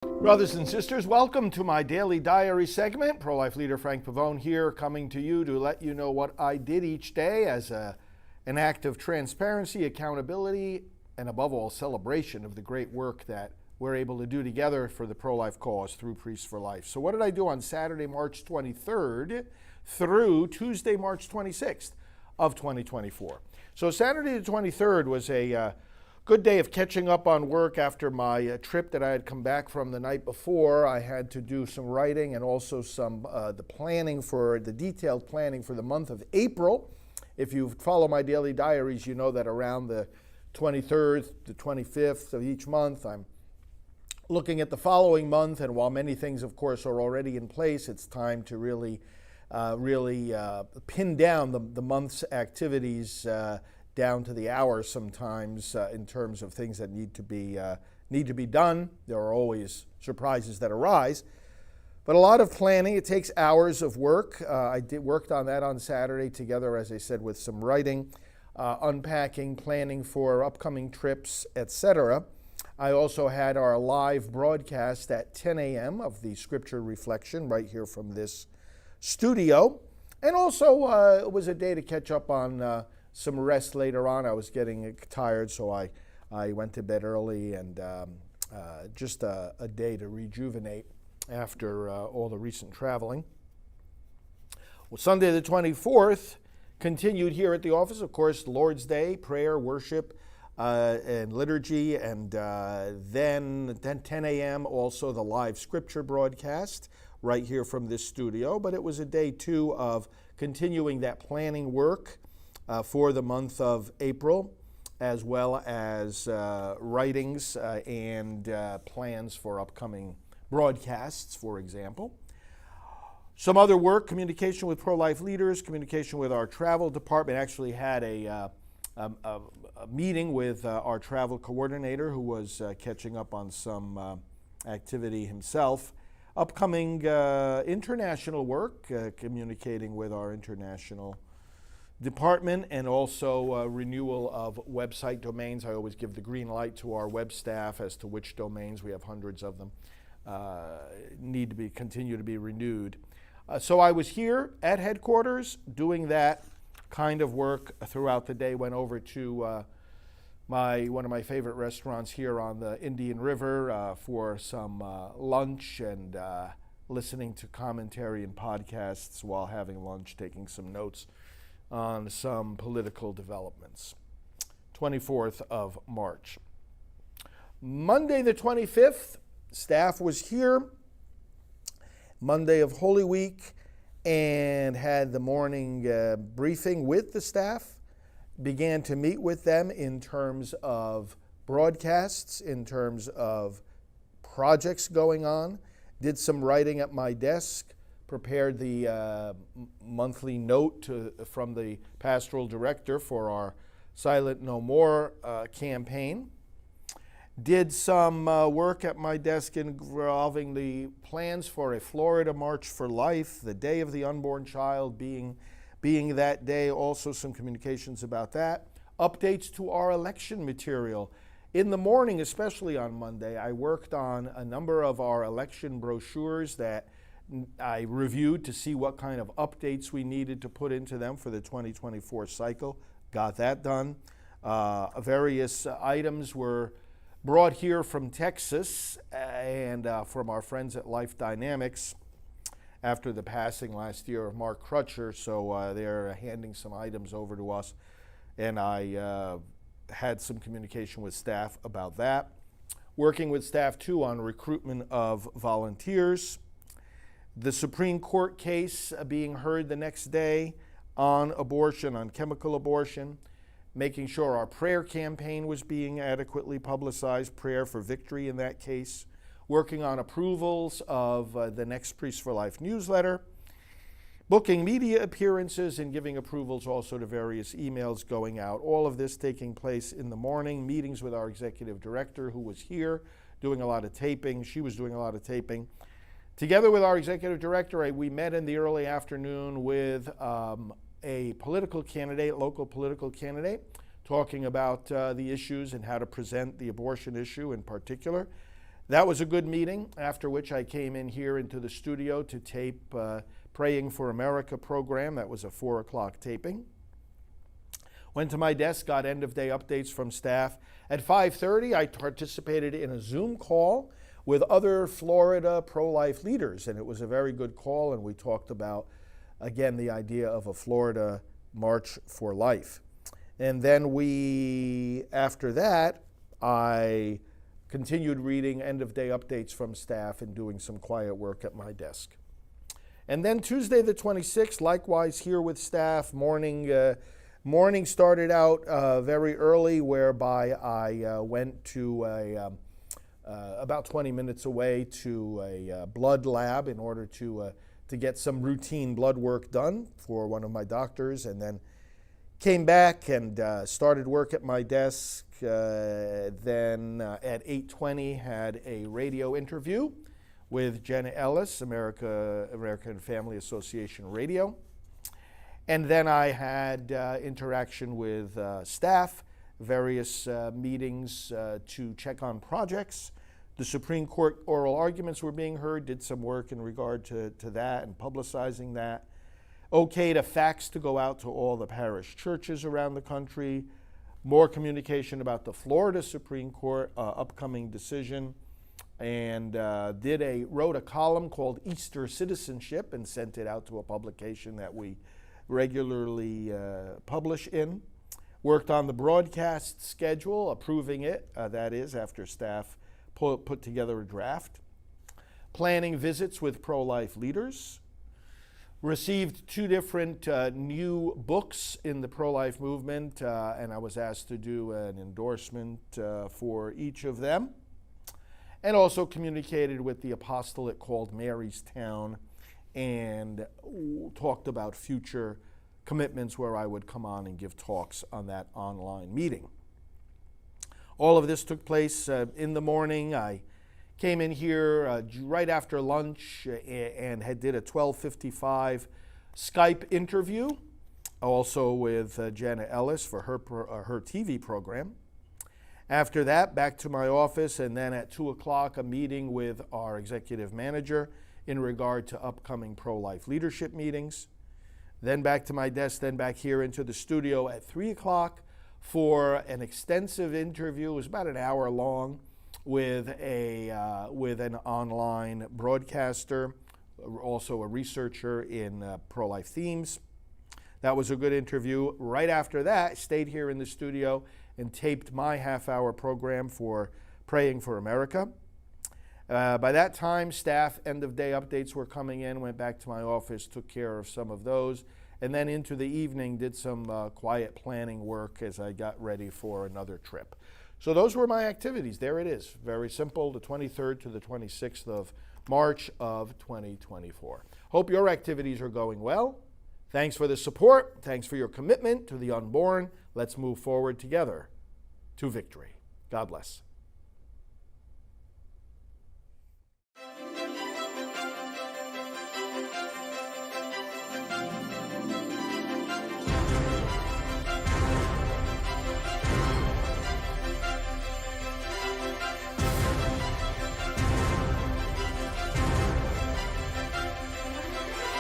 Brothers and sisters, welcome to my daily diary segment. Pro-life leader Frank Pavone here, coming to you to let you know what I did each day as an act of transparency, accountability, and above all, celebration of the great work that we're able to do together for the pro-life cause through Priests for Life. So what did I do on Saturday, March 23rd through Tuesday, March 26th of 2024? So Saturday the 23rd was a good day of catching up on work after my trip that I had come back from the night before. I had to do some writing and also some the detailed planning for the month of April. If you follow my daily diaries, you know that around the 23rd, the 25th of each month, I'm looking at the following month, and while many things, of course, are already in place, it's time to really pin down the month's activities down to the hour sometimes in terms of things that need to be done. There are always surprises that arise, but a lot of planning. It takes hours of work. I worked on that on Saturday together, as I said, with some writing, unpacking, planning for upcoming trips, etc. I also had our live broadcast at 10 a.m. of the Scripture Reflection right here from this studio. And also it was a day to catch up on some rest later on. I was getting tired, so I went to bed early, and just a day to rejuvenate after all the recent traveling. Well, Sunday the 24th continued here at the office, of course, Lord's Day, prayer, worship, and liturgy, and then 10 a.m. also the live scripture broadcast right here from this studio. But it was a day, too, of continuing that planning work for the month of April, as well as writings and plans for upcoming broadcasts, for example. Some other work, communication with pro-life leaders, communication with our travel department. Actually had a meeting with our travel coordinator, who was catching up on some activity himself. Upcoming international work, communicating with our international department, and also renewal of website domains. I always give the green light to our web staff as to which domains, we have hundreds of them, need to continue to be renewed. So I was here at headquarters doing that kind of work throughout the day. Went over to one of my favorite restaurants here on the Indian River for some lunch, and listening to commentary and podcasts while having lunch, taking some notes on some political developments. 24th of March. Monday the 25th, staff was here, Monday of Holy Week, and had the morning briefing with the staff. Began to meet with them in terms of broadcasts, in terms of projects going on. Did some writing at my desk, prepared the monthly note from the pastoral director for our Silent No More campaign. Did some work at my desk involving the plans for a Florida March for Life, the Day of the Unborn Child being that day. Also some communications about that. Updates to our election material. In the morning, especially on Monday, I worked on a number of our election brochures that I reviewed to see what kind of updates we needed to put into them for the 2024 cycle. Got that done. Various items were brought here from Texas and from our friends at Life Dynamics after the passing last year of Mark Crutcher. So they're handing some items over to us, and I had some communication with staff about that. Working with staff, too, on recruitment of volunteers. The Supreme Court case being heard the next day on abortion, on chemical abortion, making sure our prayer campaign was being adequately publicized, prayer for victory in that case, working on approvals of the next Priests for Life newsletter, booking media appearances, and giving approvals also to various emails going out. All of this taking place in the morning, meetings with our executive director, who was here doing a lot of taping. She was doing a lot of taping. Together with our executive director, we met in the early afternoon with a political candidate, local political candidate, talking about the issues and how to present the abortion issue in particular. That was a good meeting, after which I came in here into the studio to tape Praying for America program. That was a 4 o'clock taping. Went to my desk, got end-of-day updates from staff. At 5:30, I participated in a Zoom call with other Florida pro-life leaders, and it was a very good call, and we talked about, again, the idea of a Florida March for Life. And then after that, I continued reading end-of-day updates from staff and doing some quiet work at my desk. And then Tuesday the 26th, likewise here with staff, morning started out very early, whereby I went to about 20 minutes away to a blood lab in order to get some routine blood work done for one of my doctors, and then came back and started work at my desk. Then at 8:20 had a radio interview with Jenna Ellis, American Family Association Radio. And then I had interaction with staff, various meetings to check on projects. The Supreme Court oral arguments were being heard, did some work in regard to that and publicizing that. Okayed a fax to go out to all the parish churches around the country. More communication about the Florida Supreme Court upcoming decision. And wrote a column called Easter Citizenship and sent it out to a publication that we regularly publish in. Worked on the broadcast schedule, approving it, that is, after staff put together a draft. Planning visits with pro-life leaders. Received 2 different new books in the pro-life movement, and I was asked to do an endorsement for each of them. And also communicated with the apostolate called Mary's Town and talked about future commitments where I would come on and give talks on that online meeting. All of this took place in the morning. I came in here right after lunch and did a 12:55 Skype interview, also with Jenna Ellis for her TV program. After that, back to my office, and then at 2 o'clock, a meeting with our executive manager in regard to upcoming pro-life leadership meetings. Then back to my desk, then back here into the studio at 3 o'clock for an extensive interview. It was about an hour long with an online broadcaster, also a researcher in pro-life themes. That was a good interview. Right after that, stayed here in the studio and taped my half-hour program for Praying for America. By that time, staff end-of-day updates were coming in, went back to my office, took care of some of those, and then into the evening did some quiet planning work as I got ready for another trip. So those were my activities. There it is. Very simple, the 23rd to the 26th of March of 2024. Hope your activities are going well. Thanks for the support. Thanks for your commitment to the unborn. Let's move forward together to victory. God bless.